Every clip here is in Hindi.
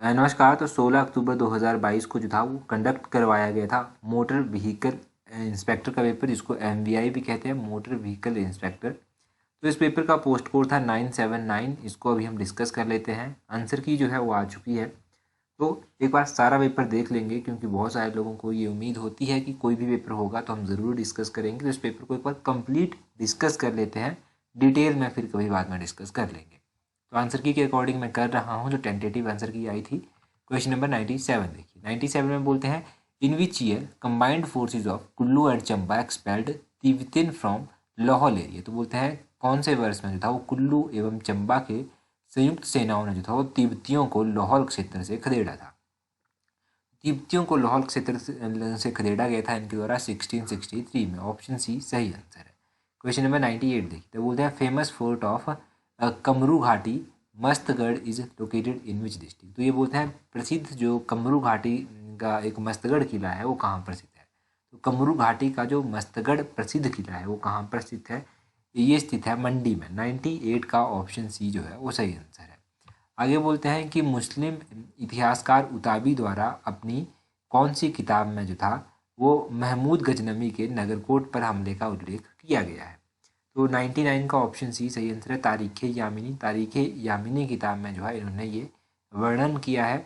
नमस्कार। तो 16 अक्टूबर 2022 को जो था वो कंडक्ट करवाया गया था मोटर व्हीकल इंस्पेक्टर का पेपर, जिसको MVI भी कहते हैं, मोटर व्हीकल इंस्पेक्टर। तो इस पेपर का पोस्ट कोड था 979। इसको अभी हम डिस्कस कर लेते हैं। आंसर की जो है वो आ चुकी है। तो एक बार सारा पेपर देख लेंगे, क्योंकि बहुत सारे लोगों को ये उम्मीद होती है कि कोई भी पेपर होगा तो हम ज़रूर डिस्कस करेंगे। तो इस पेपर को एक बार कंप्लीट डिस्कस कर लेते हैं। डिटेल में फिर कभी बाद में डिस्कस कर लेंगे। तो आंसर की के अकॉर्डिंग मैं कर रहा हूँ। जो टेंटेटिव आंसर की आई थी क्वेश्चन नंबर 97। देखिए 97 में बोलते हैं, in which year combined forces of Kullu and Chamba expelled Tibetan from Lahaul area. तो बोलते हैं कौन से वर्ष में जो था वो कुल्लू एवं चंबा के संयुक्त सेनाओं ने जो था वो तिब्बतियों को लाहौल क्षेत्र से खदेड़ा था। तिब्बतियों को लाहौल क्षेत्र से खदेड़ा गया था इनके द्वारा 1663 में। ऑप्शन सी सही आंसर है। क्वेश्चन नंबर 98 देखिए। तो बोलते हैं फेमस फोर्ट ऑफ कमरू घाटी Mastgarh is located in which district. तो ये बोलते हैं प्रसिद्ध जो कमरू घाटी का एक मस्तगढ़ किला है वो कहाँ पर स्थित है। तो कमरू घाटी का जो मस्तगढ़ प्रसिद्ध किला है वो कहाँ पर स्थित है, ये स्थित है मंडी में। 98 का ऑप्शन सी जो है वो सही आंसर है। आगे बोलते हैं कि मुस्लिम इतिहासकार उताबी द्वारा अपनी कौन सी किताब में जो था वो महमूद गजनवी के नगरकोट पर हमले का उल्लेख किया गया है। तो 99 का ऑप्शन सी सही आंसर है। तारीख़ यामिनी, तारीख़ यामिनी किताब में जो है इन्होंने ये वर्णन किया है।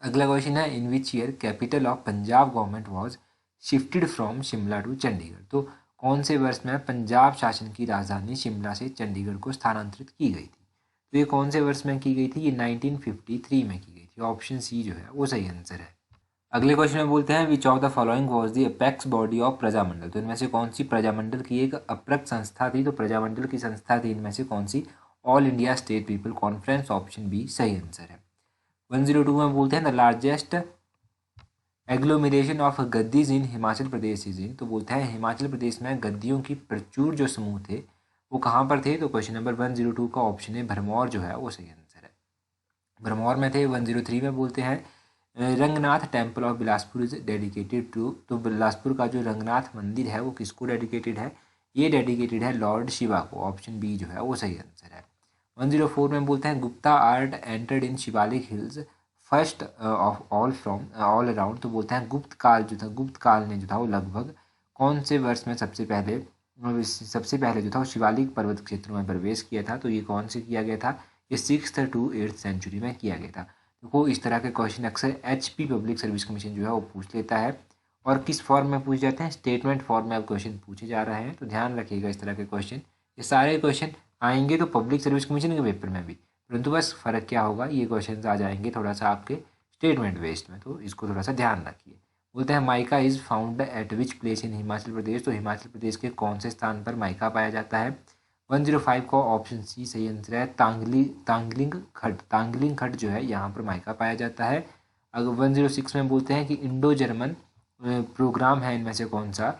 अगला क्वेश्चन है, in which year capital of Punjab government was shifted from Shimla to Chandigarh. तो कौन से वर्ष में पंजाब शासन की राजधानी शिमला से चंडीगढ़ को स्थानांतरित की गई थी। तो ये कौन से वर्ष में की गई थी, ये 1953 में की गई थी। ऑप्शन सी जो है वो सही आंसर है। अगले क्वेश्चन में बोलते हैं, which of the following was the apex body of Prajamandal. तो इनमें से कौन सी प्रजामंडल की एक अप्रक संस्था थी। तो प्रजामंडल की संस्था थी इनमें से कौन सी, all India state people conference. Option B सही आंसर है। 102 में बोलते हैं, the largest agglomeration of Gaddis in Himachal Pradesh is in. तो बोलते हैं हिमाचल प्रदेश में गद्दियों की प्रचुर जो समूह थे वो कहाँ पर थे। तो क्वेश्चन नंबर 102 का ऑप्शन है भरमौर जो है वो सही आंसर है। भरमौर में थे। 103 में बोलते हैं, Ranganath temple of Bilaspur is dedicated to. तो बिलासपुर का जो रंगनाथ मंदिर है वो किसको डेडिकेटेड है, ये डेडिकेटेड है लॉर्ड शिवा को। ऑप्शन बी जो है वो सही आंसर है। 104 में बोलते हैं, Gupta art entered in Shivalik hills first of all from all around. तो बोलते हैं गुप्त काल जो था, गुप्त काल ने जो था वो लगभग कौन से वर्ष में सबसे पहले जो था वो शिवालिक पर्वत क्षेत्रों में प्रवेश किया था। तो ये कौन से किया गया था, ये 6th to 8th सेंचुरी में किया गया था। तो इस तरह के क्वेश्चन अक्सर HP पब्लिक सर्विस कमीशन जो है वो पूछ लेता है। और किस फॉर्म में पूछ जाते हैं, स्टेटमेंट फॉर्म में अब क्वेश्चन पूछे जा रहे हैं। तो ध्यान रखिएगा इस तरह के क्वेश्चन, ये सारे क्वेश्चन आएंगे तो पब्लिक सर्विस कमीशन के पेपर में भी, परंतु बस फ़र्क क्या होगा, ये क्वेश्चन आ जाएंगे थोड़ा सा आपके स्टेटमेंट बेस्ड में। तो इसको थोड़ा सा ध्यान रखिए। बोलते हैं, mica is found at which place in Himachal Pradesh. तो हिमाचल प्रदेश के कौन से स्थान पर माइका पाया जाता है। 105 का ऑप्शन सी सही आंसर है। तांगलिंग खट जो है यहाँ पर माइका पाया जाता है। अगर 106 में बोलते हैं कि इंडो जर्मन प्रोग्राम है इनमें से कौन सा,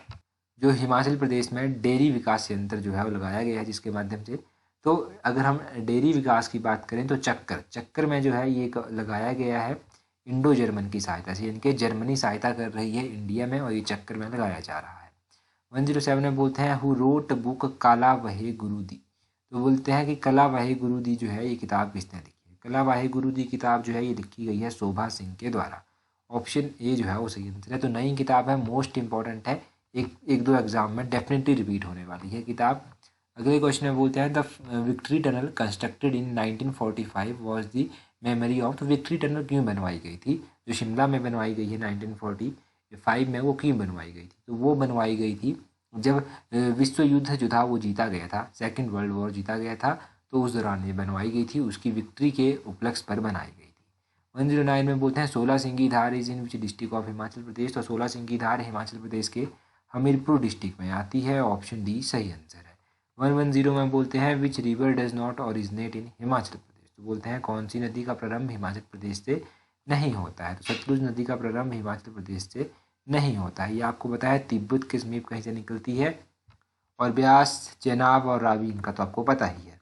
जो हिमाचल प्रदेश में डेयरी विकास यंत्र जो है वो लगाया गया है जिसके माध्यम से। तो अगर हम डेयरी विकास की बात करें तो चक्कर में जो है ये लगाया गया है इंडो जर्मन की सहायता से। इनके जर्मनी सहायता कर रही है इंडिया में और ये चक्कर में लगाया जा रहा है। 107 में बोलते हैं, हु रोट बुक काला वहे गुरु दी। तो बोलते हैं कि कला वहे गुरु दी जो है ये किताब किसने लिखी है। कला वहे गुरु दी किताब जो है ये लिखी गई है शोभा सिंह के द्वारा। ऑप्शन ए जो है वो सही आंसर है। तो नई किताब है, मोस्ट इंपॉर्टेंट है, एक दो एग्जाम में डेफिनेटली रिपीट होने वाली है किताब। अगले क्वेश्चन में बोलते हैं, the victory tunnel constructed in 1945 was the memory of. तो विक्ट्री टनल क्यों बनवाई गई थी, जो शिमला में बनवाई गई है 1945 में, वो क्यों बनवाई गई थी। तो वो बनवाई गई थी जब विश्व युद्ध जो था वो जीता गया था, सेकेंड वर्ल्ड वॉर जीता गया था, तो उस दौरान ये बनवाई गई थी, उसकी विक्ट्री के उपलक्ष्य पर बनाई गई थी। 109 में बोलते हैं, 16 Singi Dhar is in which district of Himachal Pradesh. तो 16 सिंगी धार हिमाचल प्रदेश के हमीरपुर डिस्ट्रिक्ट में आती है। ऑप्शन डी सही आंसर है। 110 में बोलते हैं, which river does not originate in Himachal Pradesh. तो बोलते हैं कौन सी नदी का प्रारंभ हिमाचल प्रदेश से नहीं होता है। तो सतलुज नदी का प्रारंभ हिमाचल प्रदेश से नहीं होता है। ये आपको बताया तिब्बत के समीप कहीं से निकलती है, और ब्यास, चेनाब और रावी इनका तो आपको पता ही है।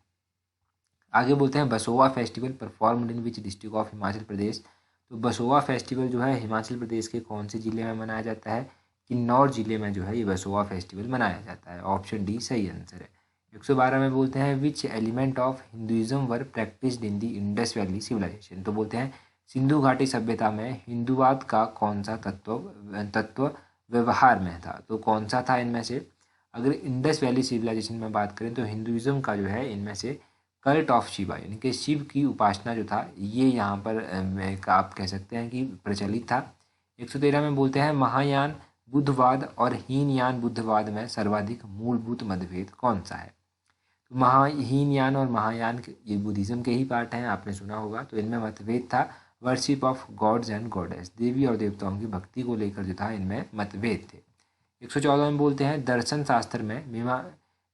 आगे बोलते हैं, Basoa festival performed in which district of Himachal Pradesh. तो बसोवा फेस्टिवल जो है हिमाचल प्रदेश के कौन से ज़िले में मनाया जाता है, किन्नौर ज़िले में जो है ये बसोवा फेस्टिवल मनाया जाता है। ऑप्शन डी सही आंसर है। 112 में बोलते हैं, which element of Hinduism were practised in the Indus valley civilisation. तो बोलते हैं सिंधु घाटी सभ्यता में हिंदूवाद का कौन सा तत्व व्यवहार में था? तो कौन सा था इनमें से? अगर इंडस वैली सिविलाइजेशन में बात करें तो हिंदुइज्म का जो है इनमें से कल्ट ऑफ शिवा यानी कि शिव की उपासना जो था ये यहाँ पर आप कह सकते हैं कि प्रचलित था। 113 में बोलते हैं महायान बुद्धवाद और हीनयान बुद्धवाद में सर्वाधिक मूलभूत मतभेद कौन सा है? तो हीनयान और महायान ये बुद्धिज्म के ही पार्ट हैं, आपने सुना होगा। तो इनमें मतभेद था worship of gods and goddess, देवी और देवताओं की भक्ति को लेकर जो था इनमें मतभेद थे। 114 में बोलते हैं दर्शन शास्त्र में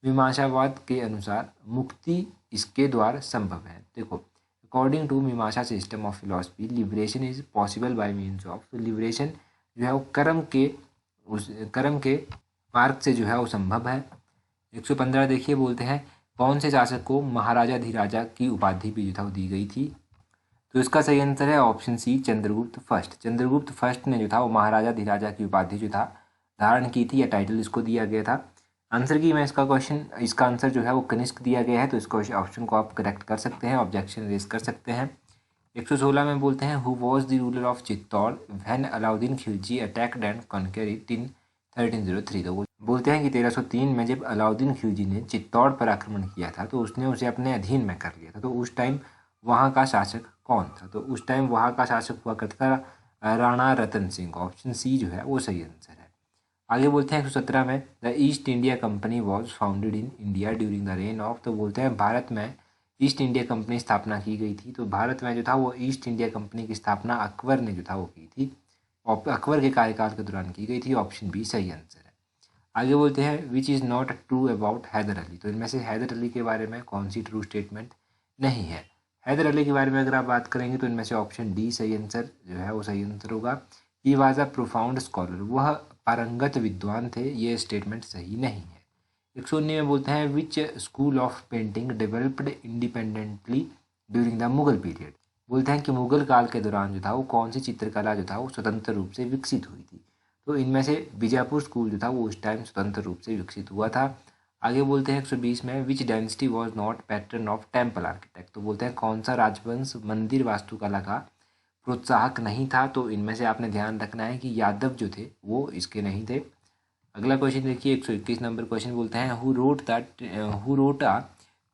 मीमांसावाद के अनुसार मुक्ति इसके द्वारा संभव है। देखो, अकॉर्डिंग टू मीमांसा system of philosophy liberation is possible by means of, तो लिबरेशन जो है वो कर्म के मार्ग से जो है वो संभव है। 115 देखिए, बोलते हैं कौन से शासक को महाराजा धीराजा की उपाधि भी जो था वो दी गई थी? तो इसका सही आंसर है option C, Chandragupta first. Chandragupta first ने जो था वो महाराजा धीराजा की उपाधि जो था धारण की थी या टाइटल इसको दिया गया था। आंसर की मैं इसका आंसर जो है वो कनिष्क दिया गया है, तो इसको ऑप्शन को आप करेक्ट कर सकते हैं, ऑब्जेक्शन रेज कर सकते हैं। 116 में बोलते हैं who was the ruler of Chittor when Alauddin Khilji attacked and conquer it in 1303। तो बोलते हैं कि 1303 में जब अलाउद्दीन खिलजी ने चित्तौड़ पर आक्रमण किया था तो उसने उसे अपने अधीन में कर लिया था। तो उस टाइम वहाँ का शासक कौन था? तो उस टाइम वहाँ का शासक हुआ करता राणा रतन सिंह। ऑप्शन सी जो है वो सही आंसर है। आगे बोलते हैं 117 में the east India company was founded in India during the rain of, तो बोलते हैं भारत में ईस्ट इंडिया कंपनी स्थापना की गई थी। तो भारत में जो था वो ईस्ट इंडिया कंपनी की स्थापना अकबर ने जो था वो की थी, अकबर के कार्यकाल के दौरान की गई थी। ऑप्शन बी सही आंसर है। आगे बोलते हैं which is not true about Haider Ali, तो इनमें से हैदर अली के बारे में कौन सी ट्रू स्टेटमेंट नहीं है? हैदर अली के बारे में अगर आप बात करेंगे तो इनमें से ऑप्शन डी सही आंसर जो है वो सही आंसर होगा। He was a profound scholar, वह पारंगत विद्वान थे, ये स्टेटमेंट सही नहीं है। 119 में बोलते हैं which school of painting developed independently during the Mughal period, बोलते हैं कि मुगल काल के दौरान जो था वो कौन सी चित्रकला जो था वो स्वतंत्र रूप से विकसित हुई थी? तो इनमें से बीजापुर स्कूल जो था वो उस टाइम स्वतंत्र रूप से विकसित हुआ था। आगे बोलते हैं 120 में विच dynasty was not pattern of temple architect, तो बोलते हैं कौन सा राजवंश मंदिर वास्तुकला का प्रोत्साहक नहीं था? तो इनमें से आपने ध्यान रखना है कि यादव जो थे वो इसके नहीं थे। अगला क्वेश्चन देखिए 121 नंबर क्वेश्चन, बोलते हैं who wrote a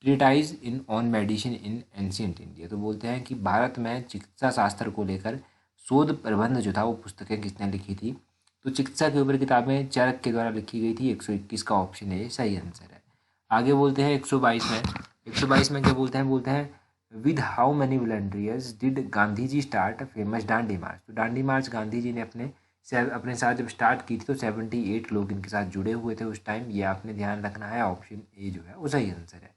treatise in on medicine in ancient India, तो बोलते हैं कि भारत में चिकित्सा शास्त्र को लेकर शोध प्रबंध जो था वो पुस्तकें किसने लिखी थी? तो चिकित्सा के ऊपर किताबें चरक के द्वारा लिखी गई थी। 121 का ऑप्शन ए सही आंसर है। आगे बोलते हैं 122 में क्या बोलते हैं with how many volunteers did Gandhi ji start famous Dandi march, तो डांडी मार्च गांधी जी ने अपने साथ जब स्टार्ट की थी तो 78 लोग इनके साथ जुड़े हुए थे उस टाइम, ये आपने ध्यान रखना है। ऑप्शन ए जो है वो सही आंसर है।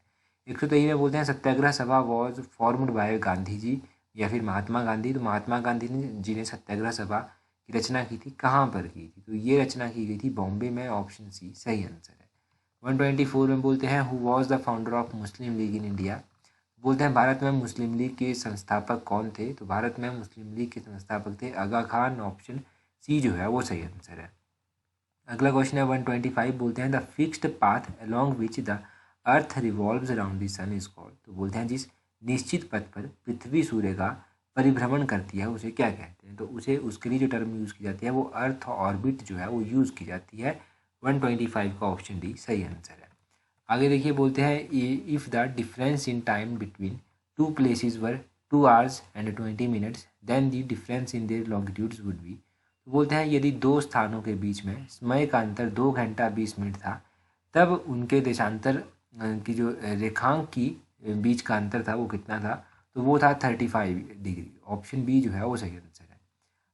123 में बोलते हैं सत्याग्रह सभा was formed by Gandhi ji या फिर महात्मा गांधी, तो महात्मा गांधी जी ने सत्याग्रह सभा की रचना की थी, कहाँ पर की थी? तो ये रचना की गई थी बॉम्बे में। ऑप्शन सी सही आंसर है। 124 में बोलते हैं who was the founder of Muslim league in India, बोलते हैं भारत में मुस्लिम लीग के संस्थापक कौन थे? तो भारत में मुस्लिम लीग के संस्थापक थे आगा खान। ऑप्शन सी जो है वो सही आंसर है। अगला क्वेश्चन है 125, बोलते हैं the fixed path along which the earth revolves around the sun is called, तो बोलते हैं जिस निश्चित पथ पर पृथ्वी सूर्य का परिभ्रमण करती है उसे क्या कहते हैं? तो उसे उसके लिए जो टर्म यूज़ की जाती है वो अर्थ ऑर्बिट जो है वो यूज़ की जाती है। 125 का ऑप्शन डी सही आंसर है। आगे देखिए, बोलते हैं if the difference in time between two places were 2 hours and 20 minutes then the difference in their longitudes would be, तो बोलते हैं यदि दो स्थानों के बीच में समय का अंतर 2 घंटा 20 मिनट था तब उनके देशांतर की जो रेखांक की बीच का अंतर था वो कितना था? तो वो था 35 डिग्री। ऑप्शन बी जो है वो सही आंसर है।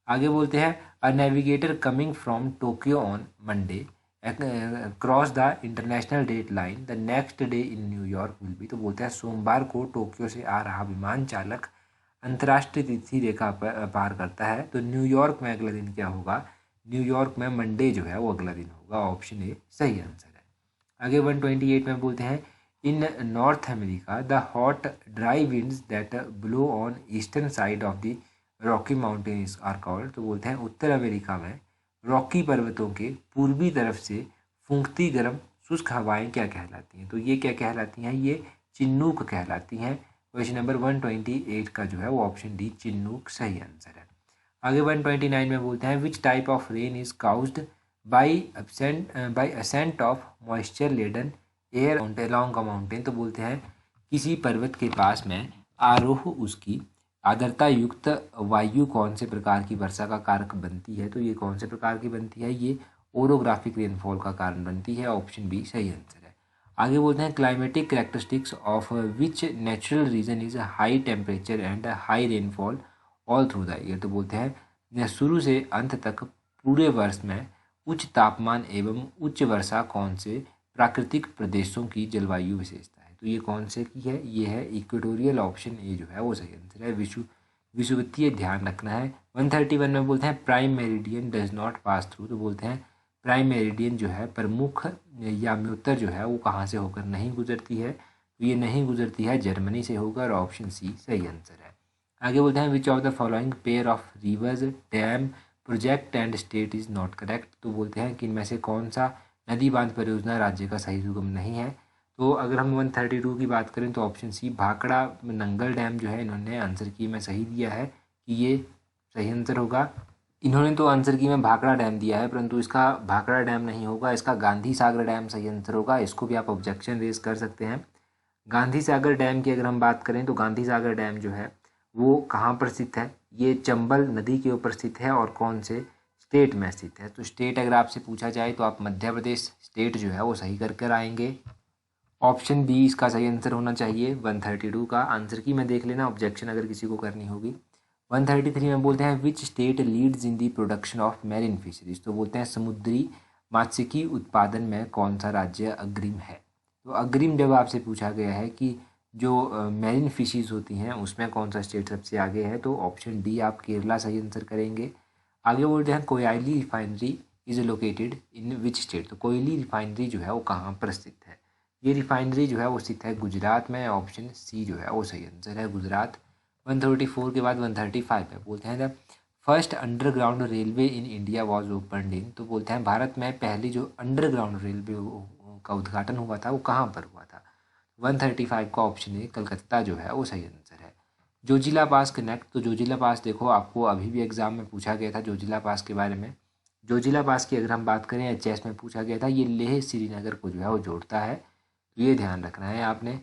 आगे बोलते हैं a navigator coming from Tokyo on Monday cross the international date line the next day in New York will be, तो बोलते हैं सोमवार को टोक्यो से आ रहा विमान चालक अंतर्राष्ट्रीय तिथि रेखा पर पार करता है तो न्यूयॉर्क में अगला दिन क्या होगा? न्यूयॉर्क में मंडे जो है वो अगला दिन होगा। ऑप्शन ए सही आंसर है। आगे 128 में बोलते हैं in North America the hot dry winds that blow on eastern side of the Rocky Mountains are called, तो बोलते हैं उत्तर अमेरिका में रॉकी पर्वतों के पूर्वी तरफ से फूंकती गर्म शुष्क हवाएं क्या कहलाती हैं? तो ये क्या कहलाती हैं? ये चिन्नूक कहलाती हैं। क्वेश्चन नंबर 128 का जो है वो ऑप्शन डी चिन्नूक सही आंसर है। आगे 129 में बोलते हैं which type of rain is caused by ascent of moisture laden air along a mountain. तो बोलते हैं किसी पर्वत के पास में आरोह उसकी आर्द्रता युक्त वायु कौन से प्रकार की वर्षा का कारक बनती है। तो ये कौन से प्रकार की बनती है, ये ओरोग्राफिक रेनफॉल का कारण बनती है। ऑप्शन बी सही आंसर है। आगे बोलते हैं climatic characteristics of which natural region is high temperature and high rainfall all through the year. तो बोलते हैं शुरू से अंत तक पूरे वर्ष में उच्च तापमान एवं उच्च वर्षा कौन से प्राकृतिक प्रदेशों की जलवायु विशेषता है। तो ये कौन से की है, ये है इक्वेटोरियल। ऑप्शन ए जो है वो सही आंसर है। विषुवतीय ध्यान रखना है। 131 में बोलते हैं prime meridian does not pass through. तो बोलते हैं प्राइम मेरिडियन जो है प्रमुख या म्योत्तर जो है वो कहाँ से होकर नहीं गुजरती है। तो ये नहीं गुजरती है जर्मनी से होकर। ऑप्शन सी सही आंसर है। आगे बोलते हैं which of the following pair of reverse dam project and state is not correct. तो बोलते हैं कि इनमें से कौन सा नदी बांध परियोजना राज्य का सही सुगम नहीं है। तो अगर हम 132 की बात करें तो option C Bhakra Nangal dam जो है इन्होंने आंसर की में सही दिया है कि ये सही आंसर होगा। इन्होंने तो आंसर की में भाखड़ा डैम दिया है, परंतु इसका भाखड़ा डैम नहीं होगा, इसका गांधी सागर डैम सही आंसर होगा। इसको भी आप ऑब्जेक्शन रेज कर सकते हैं। गांधी सागर डैम की अगर हम बात करें तो गांधी सागर डैम जो है वो कहाँ पर स्थित है, ये चंबल नदी के ऊपर स्थित है और कौन से स्टेट में स्थित है। तो स्टेट अगर आपसे पूछा जाए तो आप मध्य प्रदेश स्टेट जो है वो सही कर आएंगे। ऑप्शन बी इसका सही आंसर होना चाहिए। 132 का आंसर की में देख लेना, ऑब्जेक्शन अगर किसी को करनी होगी। 133 में बोलते हैं which state leads in the production of marine fisheries. तो बोलते हैं समुद्री मत्स्यिकी उत्पादन में कौन सा राज्य अग्रिम है। तो अग्रिम जब आपसे पूछा गया है कि जो मैरीन फिशीज होती हैं उसमें कौन सा स्टेट सबसे आगे है, तो ऑप्शन डी आप केरला सही आंसर करेंगे। आगे बोलते हैं Koyali refinery is located in which state. तो कोयली रिफाइनरी जो है वो कहाँ पर स्थित है, ये रिफाइनरी जो है वो स्थित है गुजरात में। ऑप्शन सी जो है वो सही आंसर है, गुजरात। 134 के बाद 135 है बोलते हैं the first underground railway in India was opened इन। तो बोलते हैं भारत में पहली जो अंडरग्राउंड रेलवे का उद्घाटन हुआ था वो कहाँ पर हुआ था। 135 का ऑप्शन है कलकत्ता जो है वो सही आंसर है। जोजिला पास कनेक्ट। तो जोजिला पास देखो आपको अभी भी एग्जाम में पूछा गया था जोजिला पास के बारे में। जोजिला पास की अगर हम बात करें एचएस में पूछा गया था, ये लेह श्रीनगर को जो है वो जोड़ता है। तो ये ध्यान रखना है आपने।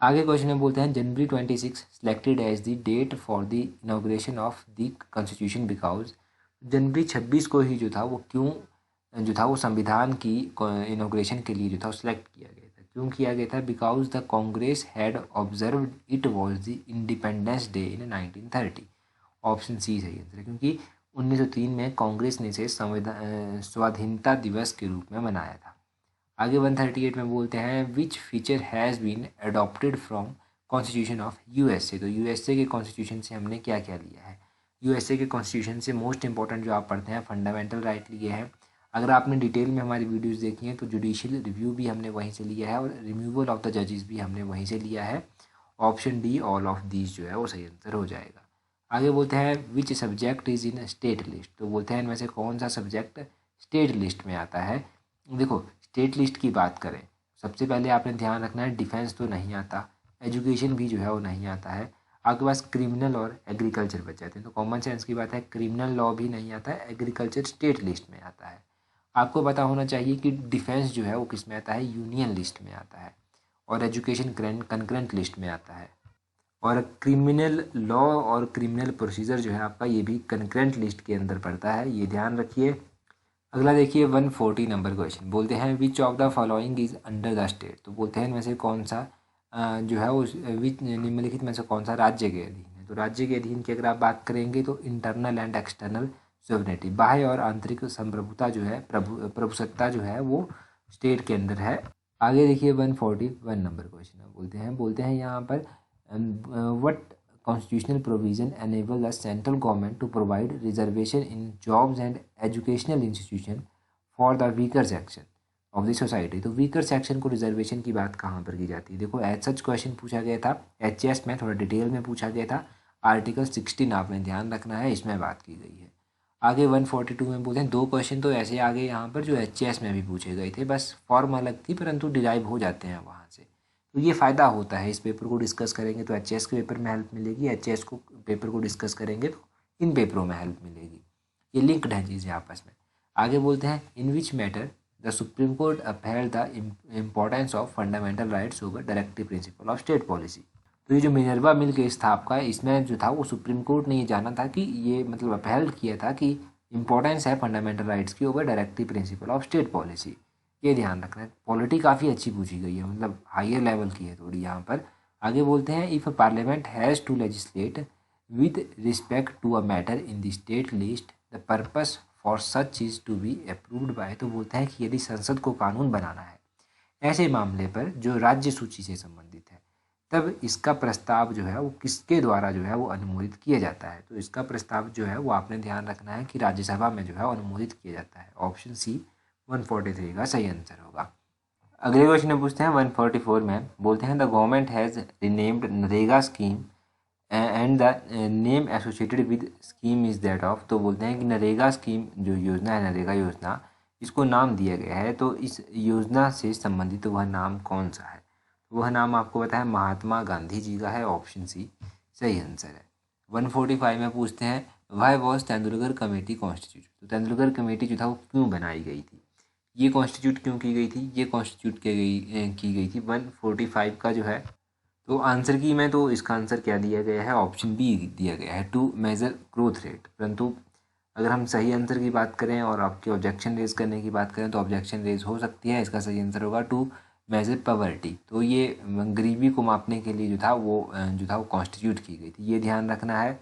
आगे क्वेश्चन में बोलते हैं January 26 selected as the date for the inauguration of the constitution because. जनवरी 26 को ही जो था वो क्यों जो था वो संविधान की इनॉग्रेशन के लिए जो था वो सिलेक्ट किया गया था। क्यों किया गया था, because the Congress had observed it was the Independence Day in 1930। Option C सही आंसर है, क्योंकि 1903 में कांग्रेस ने इसे स्वाधीनता दिवस के रूप में मनाया था। आगे 138 में बोलते हैं which feature has been adopted from constitution of USA. तो यूएसए के कॉन्स्टिट्यूशन से हमने क्या क्या लिया है। यूएसए के कॉन्स्टिट्यूशन से मोस्ट इंपॉर्टेंट जो आप पढ़ते हैं फंडामेंटल राइट लिए हैं। अगर आपने डिटेल में हमारी वीडियोस देखी हैं तो जुडिशियल रिव्यू भी हमने वहीं से लिया है और रिमूवल ऑफ द जजेस भी हमने वहीं से लिया है। Option D all of these जो है वो सही आंसर हो जाएगा। आगे बोलते हैं which subject is in state list. तो बोलते हैं इनमें से कौन सा सब्जेक्ट स्टेट लिस्ट में आता है। देखो स्टेट लिस्ट की बात करें सबसे पहले आपने ध्यान रखना है डिफेंस तो नहीं आता, एजुकेशन भी जो है वो नहीं आता है, आपके पास क्रिमिनल और एग्रीकल्चर बच जाते हैं। तो कॉमन सेंस की बात है क्रिमिनल लॉ भी नहीं आता है, एग्रीकल्चर स्टेट लिस्ट में आता है। आपको पता होना चाहिए कि डिफेंस जो है वो किस में आता है, यूनियन लिस्ट में आता है, और एजुकेशन कंकरेंट लिस्ट में आता है, और क्रिमिनल लॉ और क्रिमिनल प्रोसीजर जो है आपका ये भी कंकरेंट लिस्ट के अंदर पड़ता है, ये ध्यान रखिए। अगला देखिए 140 नंबर क्वेश्चन बोलते हैं which of the following is under the state. तो बोलते हैं इनमें से कौन सा जो है उस विच निम्नलिखित में से कौन सा राज्य के अधीन है। तो राज्य के अधीन की अगर आप बात करेंगे तो इंटरनल एंड एक्सटर्नल सोवरेनिटी, बाह्य और आंतरिक संप्रभुता जो है प्रभुसत्ता जो है वो स्टेट के अंदर है। आगे देखिए 141 नंबर क्वेश्चन बोलते हैं यहाँ पर what constitutional provision enable the central government to provide reservation in jobs and educational institution for the weaker section of the society। तो weaker section को रिजर्वेशन की बात कहाँ पर की जाती है। देखो एज सच क्वेश्चन पूछा गया था एचएस में, थोड़ा डिटेल में पूछा गया था। आर्टिकल 16 आपने ध्यान रखना है, इसमें बात की गई है। आगे 142 में बोलते हैं दो क्वेश्चन तो ऐसे आगे यहाँ पर जो एचएस में भी पूछे गए थे, बस फॉर्म अलग थी परंतु डिराइव हो जाते हैं वहाँ से। तो ये फ़ायदा होता है, इस पेपर को डिस्कस करेंगे तो एचएस के पेपर में हेल्प मिलेगी, एचएस को पेपर को डिस्कस करेंगे तो इन पेपरों में हेल्प मिलेगी। ये लिंक्ड है चीज़ें आपस में। आगे बोलते हैं in which matter the supreme court upheld the importance of fundamental rights over directive principle of state policy. तो ये जो मिनर्वा मिल केस था आपका, इसमें जो था वो सुप्रीम कोर्ट ने ये जाना था कि ये मतलब अपहेल्ड किया था कि इंपॉर्टेंस है फंडामेंटल राइट्स की over directive principle of state policy. ये ध्यान रखना है। पॉलिटी काफ़ी अच्छी पूछी गई है, मतलब हायर लेवल की है थोड़ी यहाँ पर। आगे बोलते हैं if parliament has to legislate with respect to a matter in the state list the purpose for such चीज़ टू बी अप्रूव्ड बाय। तो बोलते हैं कि यदि संसद को कानून बनाना है ऐसे मामले पर जो राज्य सूची से संबंधित है, तब इसका प्रस्ताव जो है वो किसके द्वारा जो है वो अनुमोदित किया जाता है। तो इसका प्रस्ताव जो है वो आपने ध्यान रखना है कि राज्यसभा में जो है अनुमोदित किया जाता है। ऑप्शन सी 143 का सही आंसर होगा। अगले क्वेश्चन में पूछते हैं 144 में, बोलते हैं the government has renamed NREGA scheme and the name associated with scheme is that of. तो बोलते हैं कि नरेगा स्कीम जो योजना है, नरेगा योजना, इसको नाम दिया गया है, तो इस योजना से संबंधित वह नाम कौन सा है। वह नाम आपको पता है महात्मा गांधी जी का है। ऑप्शन सी सही आंसर है। 145 में पूछते हैं why was Tendulkar committee constitute. तो तेंदुलकर कमेटी जो था वो क्यों बनाई गई थी, ये कॉन्स्टिट्यूट क्यों की गई थी, ये कॉन्स्टिट्यूट की गई थी 145 का जो है। तो आंसर की में तो इसका आंसर क्या दिया गया है, ऑप्शन बी दिया गया है, टू मेजर ग्रोथ रेट। परंतु अगर हम सही आंसर की बात करें और आपके ऑब्जेक्शन रेज करने की बात करें तो ऑब्जेक्शन रेज हो सकती है। इसका सही आंसर होगा टू मेजर पॉवर्टी। तो ये गरीबी को मापने के लिए जो था वो कॉन्स्टिट्यूट की गई थी, ये ध्यान रखना है।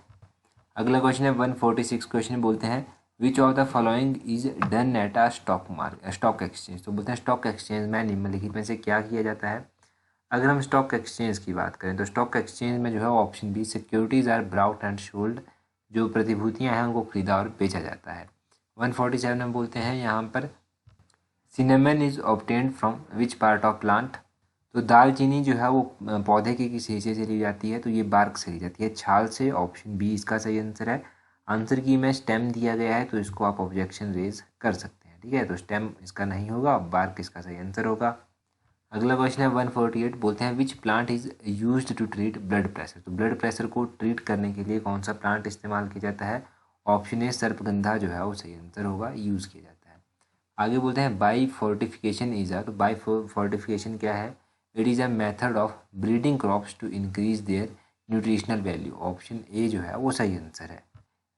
अगला क्वेश्चन है 146 क्वेश्चन, बोलते हैं which of the following is done at a stock exchange. तो बोलते हैं स्टॉक एक्सचेंज में निम्नलिखित में से क्या किया जाता है। अगर हम स्टॉक एक्सचेंज की बात करें तो स्टॉक एक्सचेंज में जो है option B securities are brought and sold, जो प्रतिभूतियां हैं उनको खरीदा और बेचा जाता है। 147 में बोलते हैं यहाँ पर cinnamon is obtained from which part of plant. तो दालचीनी जो है वो पौधे के किस हिस्से से ली जाती है, तो ये बार्क से ली जाती है, छाल से। ऑप्शन बी इसका सही आंसर है। आंसर की में स्टेम दिया गया है तो इसको आप ऑब्जेक्शन रेज कर सकते हैं, ठीक है। तो स्टेम इसका नहीं होगा, बार्क इसका सही आंसर होगा। अगला क्वेश्चन है 148, बोलते हैं which plant is used to treat blood pressure. तो ब्लड प्रेशर को ट्रीट करने के लिए कौन सा प्लांट इस्तेमाल किया जाता है। ऑप्शन ए सर्पगंधा जो है वो सही आंसर होगा, यूज़ किया जाता है। आगे बोलते हैं बाई फोर्टिफिकेशन इज तो बाई फोर्टिफिकेशन क्या है, it is a method of breeding crops to increase their nutritional value. Option A जो है वो सही आंसर है।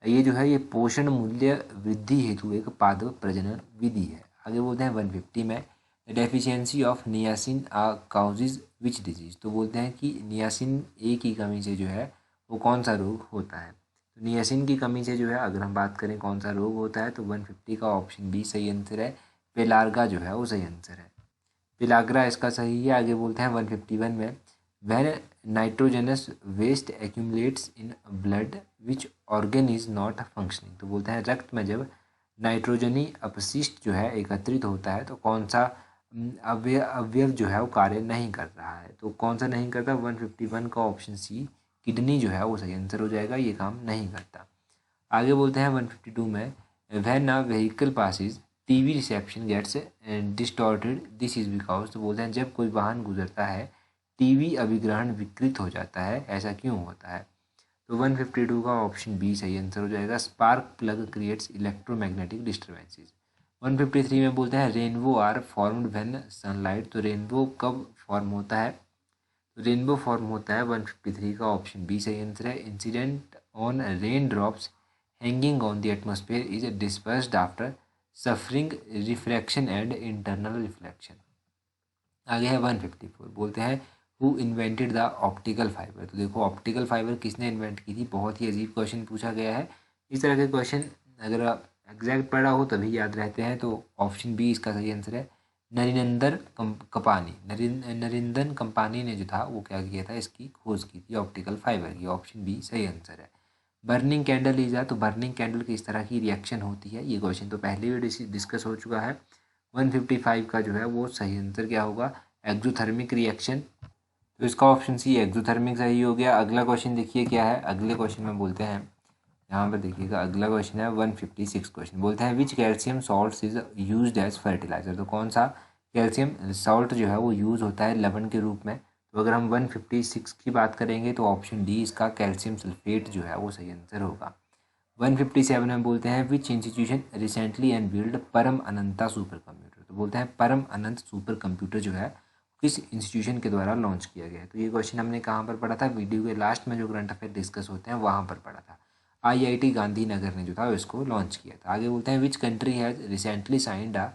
ये जो है ये पोषण मूल्य वृद्धि हेतु एक पादप प्रजनन विधि है। आगे बोलते हैं 150 में deficiency of niacin causes which disease. तो बोलते हैं कि नियासिन ए की कमी से जो है वो कौन सा रोग होता है। तो नियासिन की कमी से जो है अगर हम बात करें कौन सा रोग होता है तो 150 का ऑप्शन बी सही आंसर है, पेलार्गा जो है वो सही आंसर है, पिलाग्रा इसका सही है। आगे बोलते हैं 151 में when nitrogenous waste accumulates in blood which organ is not functioning. तो बोलते हैं रक्त में जब नाइट्रोजनी अपशिष्ट जो है एकत्रित होता है तो कौन सा अवयव जो है वो कार्य नहीं कर रहा है। तो कौन सा नहीं करता, 151 का ऑप्शन सी किडनी जो है वो सही आंसर हो जाएगा, ये काम नहीं करता। आगे बोलते हैं 152 में when a vehicle passes TV reception gets distorted this is because. तो बोलते हैं जब कोई वाहन गुजरता है टीवी अभिग्रहण विकृत हो जाता है, ऐसा क्यों होता है। तो 152 का ऑप्शन बी सही आंसर हो जाएगा, spark plug creates electromagnetic disturbances. 153 में बोलते हैं rainbow are formed when sunlight. तो रेनबो कब फॉर्म होता है, तो रेनबो फॉर्म होता है 153 का ऑप्शन बी सही आंसर है, incident on rain drops hanging on the atmosphere is dispersed after suffering refraction and internal reflection. आगे है 154, बोलते हैं who invented the optical fibre. तो देखो ऑप्टिकल फाइबर किसने इन्वेंट की थी, बहुत ही अजीब क्वेश्चन पूछा गया है। इस तरह के क्वेश्चन अगर एग्जैक्ट पढ़ा हो तभी याद रहते हैं। तो ऑप्शन बी इसका सही आंसर है, नरिंदर कपानी। नरिंदन कंपानी ने जो था वो क्या किया था, इसकी खोज की थी ऑप्टिकल फाइबर की। ऑप्शन बी सही आंसर है। बर्निंग कैंडल इज तो बर्निंग कैंडल की इस तरह की रिएक्शन होती है, ये क्वेश्चन तो पहले भी डिस्कस हो चुका है। 155 का जो है वो सही आंसर क्या होगा, एक्जोथर्मिक रिएक्शन। तो इसका ऑप्शन सी एक्जोथर्मिक सही हो गया। अगला क्वेश्चन देखिए क्या है, अगले क्वेश्चन में बोलते हैं, यहाँ पर देखिएगा अगला क्वेश्चन है 156 क्वेश्चन, बोलते हैं which calcium salt is used as fertiliser. तो कौन सा कैल्शियम सॉल्ट जो है वो यूज़ होता है लवण के रूप में। तो अगर हम 156 की बात करेंगे तो ऑप्शन डी इसका कैल्शियम सल्फेट जो है वो सही आंसर होगा। 157 में बोलते हैं विच इंस्टीट्यूशन रिसेंटली अनवील्ड परम अनंता सुपर कंप्यूटर। तो बोलते हैं परम अनंत सुपर कंप्यूटर जो है किस इंस्टीट्यूशन के द्वारा लॉन्च किया गया है। तो ये क्वेश्चन हमने कहाँ पर पढ़ा था, वीडियो के लास्ट में जो करंट अफेयर डिस्कस होते हैं वहाँ पर पढ़ा था। IIT गांधीनगर ने जो था इसको लॉन्च किया था। आगे बोलते हैं which country has recently signed a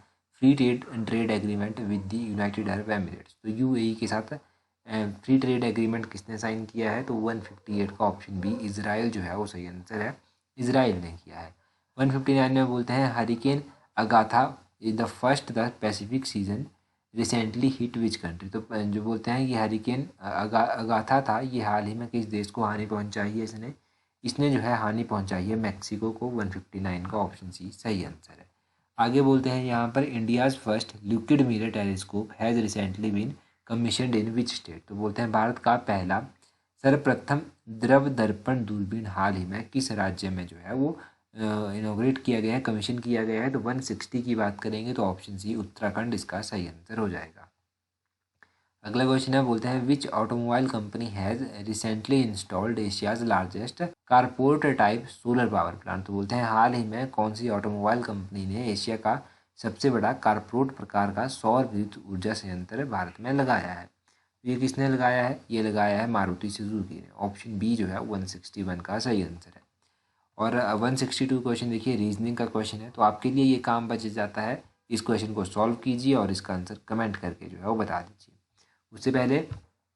free trade agreement with the United Arab Emirates. तो UAE के साथ फ्री ट्रेड एग्रीमेंट किसने साइन किया है, तो 158 का ऑप्शन बी इजराइल जो है वो सही आंसर है, इजराइल ने किया है। 159 में बोलते हैं hurricane Agatha is the first the Pacific season recently hit which country. तो जो बोलते हैं ये हरिकेन अगाथा था, ये हाल ही में किस देश को हानि पहुंचाई है, इसने जो है हानि पहुंचाई है मैक्सिको को। 159 का ऑप्शन सी सही आंसर है। आगे बोलते हैं यहाँ पर India's first liquid mirror telescope has recently been commissioned in which state. तो बोलते हैं भारत का पहला सर्वप्रथम द्रव दर्पण दूरबीन हाल ही में किस राज्य में जो है वो इनोग्रेट किया गया है, कमीशन किया गया है। तो 160 की बात करेंगे तो ऑप्शन सी उत्तराखंड इसका सही आंसर हो जाएगा। अगला क्वेश्चन है, बोलते हैं which automobile company has recently installed Asia's largest carport type solar power plant. तो बोलते हैं हाल ही में कौन सी ऑटोमोबाइल कंपनी ने एशिया का सबसे बड़ा कारपोर्ट प्रकार का सौर विद्युत ऊर्जा संयंत्र भारत में लगाया है। ये किसने लगाया है, ये लगाया है मारुति सुजुकी ने। ऑप्शन बी जो है 161 का सही आंसर है। और 162 क्वेश्चन देखिए रीजनिंग का क्वेश्चन है, तो आपके लिए ये काम बच जाता है, इस क्वेश्चन को सॉल्व कीजिए और इसका आंसर कमेंट करके जो है वो बता दीजिए। उससे पहले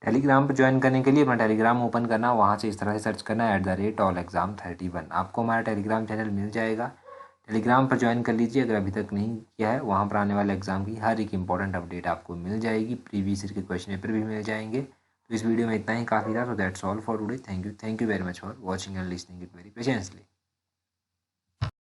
टेलीग्राम पर ज्वाइन करने के लिए अपना टेलीग्राम ओपन करना, वहाँ से इस तरह से सर्च करना @allexam31। आपको हमारा टेलीग्राम चैनल मिल जाएगा, टेलीग्राम पर ज्वाइन कर लीजिए अगर अभी तक नहीं किया है। वहाँ पर आने वाले एग्जाम की हर एक इंपॉर्टेंट अपडेट आपको मिल जाएगी, प्रीवियस ईयर के क्वेश्चन पेपर भी मिल जाएंगे। तो इस वीडियो में इतना ही काफ़ी था। So that's all for today. Thank you very much for watching and listening it very patiently.